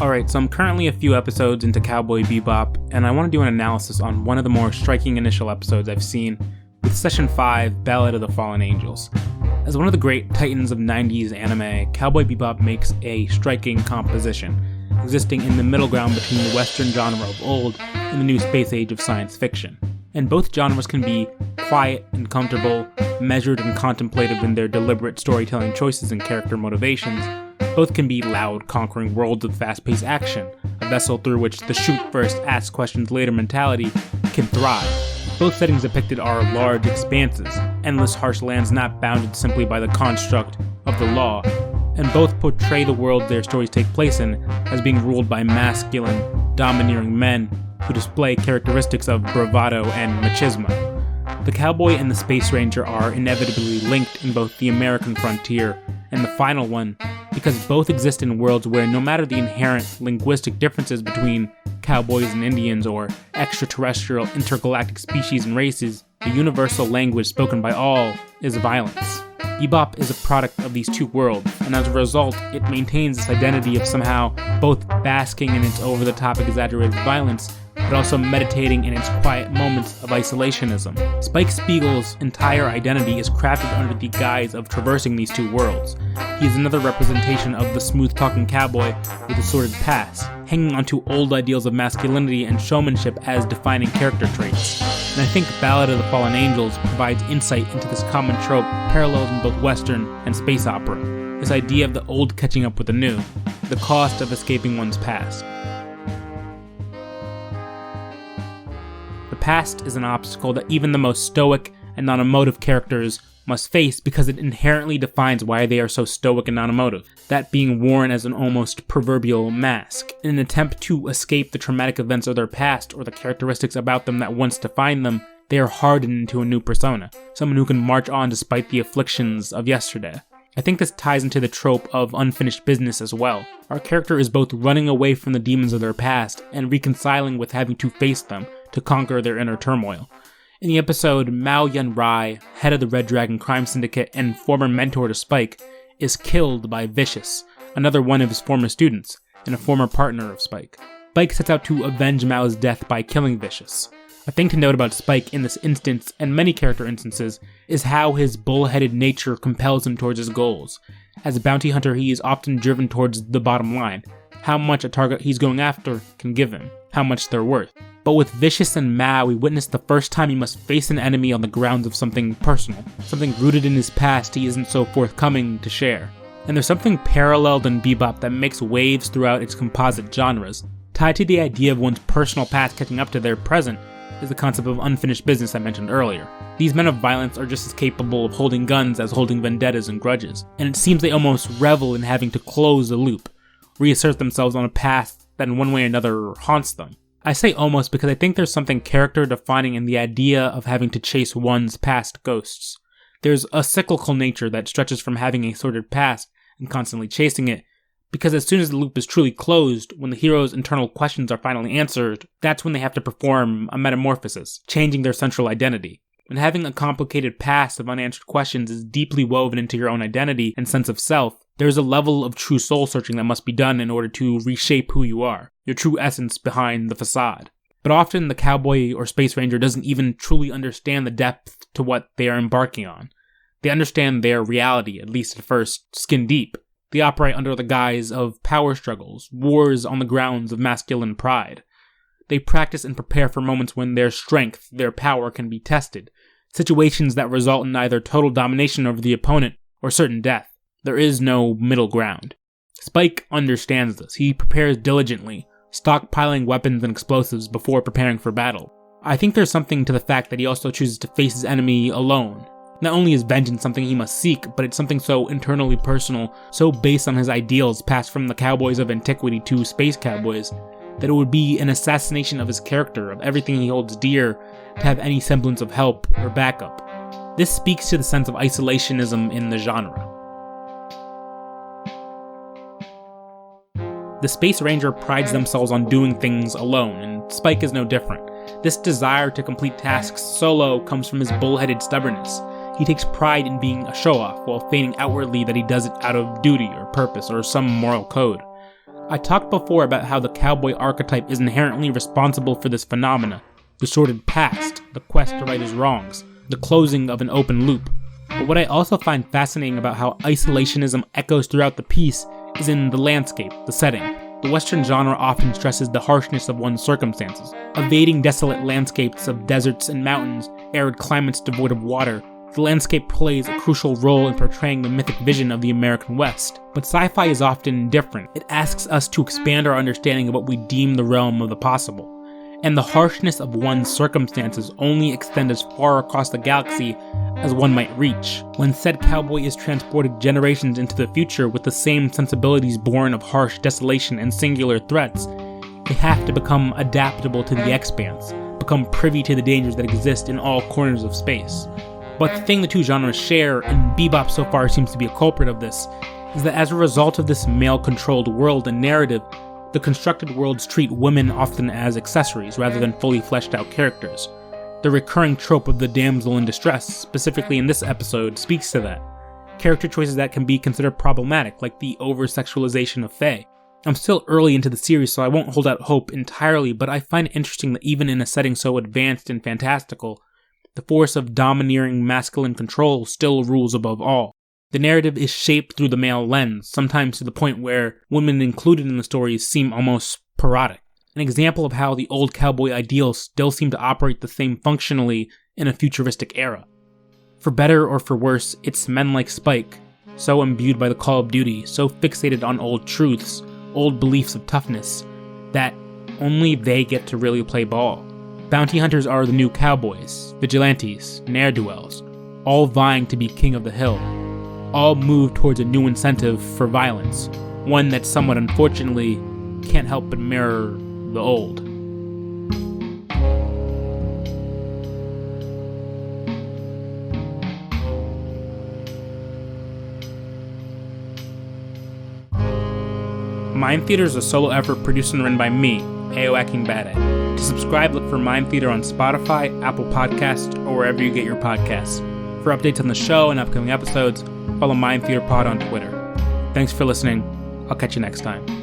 Alright, so I'm currently a few episodes into Cowboy Bebop, and I want to do an analysis on one of the more striking initial episodes I've seen, with Session 5, Ballad of the Fallen Angels. As one of the great titans of 90s anime, Cowboy Bebop makes a striking composition, existing in the middle ground between the Western genre of old and the new space age of science fiction. And both genres can be quiet and comfortable, measured and contemplative in their deliberate storytelling choices and character motivations. Both can be loud, conquering worlds with fast-paced action, a vessel through which the shoot first, ask questions later mentality can thrive. Both settings depicted are large expanses, endless harsh lands not bounded simply by the construct of the law, and both portray the world their stories take place in as being ruled by masculine, domineering men who display characteristics of bravado and machismo. The cowboy and the space ranger are inevitably linked in both the American frontier and the final one, because both exist in worlds where no matter the inherent linguistic differences between cowboys and Indians or extraterrestrial intergalactic species and races, the universal language spoken by all is violence. Bebop is a product of these two worlds, and as a result, it maintains this identity of somehow both basking in its over-the-top exaggerated violence, but also meditating in its quiet moments of isolationism. Spike Spiegel's entire identity is crafted under the guise of traversing these two worlds. He is another representation of the smooth-talking cowboy with a sordid past, hanging onto old ideals of masculinity and showmanship as defining character traits. And I think Ballad of the Fallen Angels provides insight into this common trope paralleled in both Western and space opera, this idea of the old catching up with the new, the cost of escaping one's past. The past is an obstacle that even the most stoic and non-emotive characters must face because it inherently defines why they are so stoic and non-emotive, that being worn as an almost proverbial mask. In an attempt to escape the traumatic events of their past or the characteristics about them that once defined them, they are hardened into a new persona, someone who can march on despite the afflictions of yesterday. I think this ties into the trope of unfinished business as well. Our character is both running away from the demons of their past and reconciling with having to face them to conquer their inner turmoil. In the episode, Mao Yun Rai, head of the Red Dragon crime syndicate and former mentor to Spike, is killed by Vicious, another one of his former students, and a former partner of Spike. Spike sets out to avenge Mao's death by killing Vicious. A thing to note about Spike in this instance, and many character instances, is how his bullheaded nature compels him towards his goals. As a bounty hunter, he is often driven towards the bottom line, how much a target he's going after can give him, how much they're worth. But with Vicious and Mao, we witness the first time he must face an enemy on the grounds of something personal, something rooted in his past he isn't so forthcoming to share. And there's something paralleled in Bebop that makes waves throughout its composite genres. Tied to the idea of one's personal past catching up to their present is the concept of unfinished business I mentioned earlier. These men of violence are just as capable of holding guns as holding vendettas and grudges, and it seems they almost revel in having to close the loop, reassert themselves on a past that in one way or another haunts them. I say almost because I think there's something character defining in the idea of having to chase one's past ghosts. There's a cyclical nature that stretches from having a sordid past and constantly chasing it, because as soon as the loop is truly closed, when the hero's internal questions are finally answered, that's when they have to perform a metamorphosis, changing their central identity. When having a complicated past of unanswered questions is deeply woven into your own identity and sense of self, there's a level of true soul searching that must be done in order to reshape who you are, your true essence behind the facade. But often the cowboy or space ranger doesn't even truly understand the depth to what they are embarking on. They understand their reality, at least at first, skin deep. They operate under the guise of power struggles, wars on the grounds of masculine pride. They practice and prepare for moments when their strength, their power can be tested, situations that result in either total domination over the opponent or certain death. There is no middle ground. Spike understands this. He prepares diligently, stockpiling weapons and explosives before preparing for battle. I think there's something to the fact that he also chooses to face his enemy alone. Not only is vengeance something he must seek, but it's something so internally personal, so based on his ideals passed from the cowboys of antiquity to space cowboys, that it would be an assassination of his character, of everything he holds dear, to have any semblance of help or backup. This speaks to the sense of isolationism in the genre. The Space Ranger prides themselves on doing things alone, and Spike is no different. This desire to complete tasks solo comes from his bullheaded stubbornness. He takes pride in being a show-off, while feigning outwardly that he does it out of duty or purpose or some moral code. I talked before about how the cowboy archetype is inherently responsible for this phenomena, the sordid past, the quest to right his wrongs, the closing of an open loop. But what I also find fascinating about how isolationism echoes throughout the piece is in the landscape, the setting. The Western genre often stresses the harshness of one's circumstances. Evading desolate landscapes of deserts and mountains, arid climates devoid of water, the landscape plays a crucial role in portraying the mythic vision of the American West. But sci-fi is often different. It asks us to expand our understanding of what we deem the realm of the possible. And the harshness of one's circumstances only extend as far across the galaxy as one might reach. When said cowboy is transported generations into the future with the same sensibilities born of harsh desolation and singular threats, they have to become adaptable to the expanse, become privy to the dangers that exist in all corners of space. But the thing the two genres share, and Bebop so far seems to be a culprit of this, is that as a result of this male-controlled world and narrative, the constructed worlds treat women often as accessories rather than fully fleshed out characters. The recurring trope of the damsel in distress, specifically in this episode, speaks to that. Character choices that can be considered problematic, like the over-sexualization of Faye. I'm still early into the series, so I won't hold out hope entirely, but I find it interesting that even in a setting so advanced and fantastical, the force of domineering masculine control still rules above all. The narrative is shaped through the male lens, sometimes to the point where women included in the stories seem almost parodic. An example of how the old cowboy ideals still seem to operate the same functionally in a futuristic era. For better or for worse, it's men like Spike, so imbued by the call of duty, so fixated on old truths, old beliefs of toughness, that only they get to really play ball. Bounty hunters are the new cowboys, vigilantes, ne'er-do-wells, all vying to be king of the hill. All move towards a new incentive for violence, one that somewhat unfortunately can't help but mirror the old. Mind Theater is a solo effort produced and written by me, Aoaking Bade. To subscribe, look for Mind Theater on Spotify, Apple Podcasts, or wherever you get your podcasts. For updates on the show and upcoming episodes, follow Mind Theater Pod on Twitter. Thanks for listening. I'll catch you next time.